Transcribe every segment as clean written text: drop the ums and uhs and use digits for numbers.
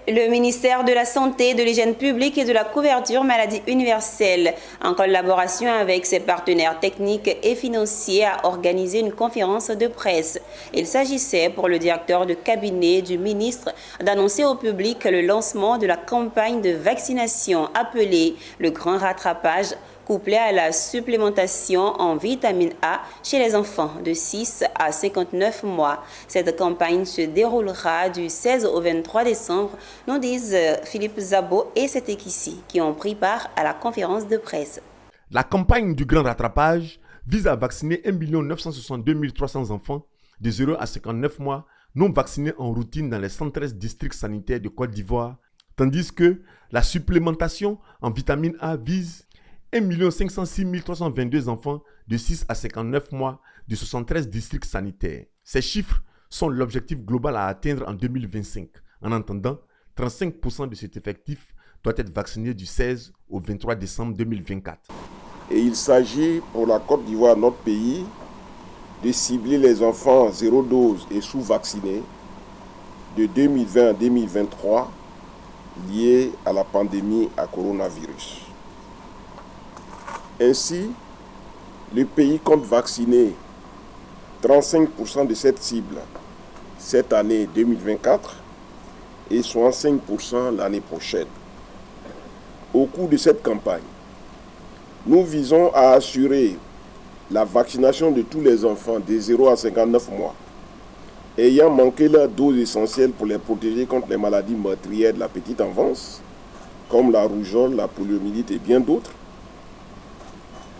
Le ministère de la Santé, de l'Hygiène publique et de la couverture maladie universelle, en collaboration avec ses partenaires techniques et financiers, a organisé une conférence de presse. Il s'agissait pour le directeur de cabinet du ministre d'annoncer au public le lancement de la campagne de vaccination appelée le Grand Rattrapage, couplée à la supplémentation en vitamine A chez les enfants de 6 à 59 mois. Cette campagne se déroulera du 16 au 23 décembre, nous disent Philippe Zabo et Setekissi, qui ont pris part à la conférence de presse. La campagne du Grand Rattrapage vise à vacciner 1 962 300 enfants de 0 à 59 mois non vaccinés en routine dans les 113 districts sanitaires de Côte d'Ivoire, tandis que la supplémentation en vitamine A vise 1 506 322 enfants de 6 à 59 mois de 73 districts sanitaires. Ces chiffres sont l'objectif global à atteindre en 2025. En attendant, 35% de cet effectif doit être vacciné du 16 au 23 décembre 2024. Et il s'agit pour la Côte d'Ivoire, notre pays, de cibler les enfants 0 dose et sous-vaccinés de 2020 à 2023 liés à la pandémie à coronavirus. Ainsi, le pays compte vacciner 35% de cette cible cette année 2024 et 65% l'année prochaine. Au cours de cette campagne, nous visons à assurer la vaccination de tous les enfants de 0 à 59 mois ayant manqué leur dose essentielle pour les protéger contre les maladies meurtrières de la petite enfance, comme la rougeole, la poliomyélite et bien d'autres.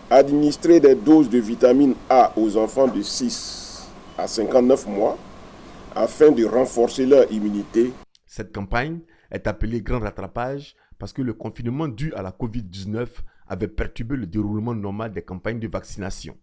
Administrer des doses de vitamine A aux enfants de 6 à 59 mois afin de renforcer leur immunité. Cette campagne est appelée Grand Rattrapage parce que le confinement dû à la Covid-19 avait perturbé le déroulement normal des campagnes de vaccination.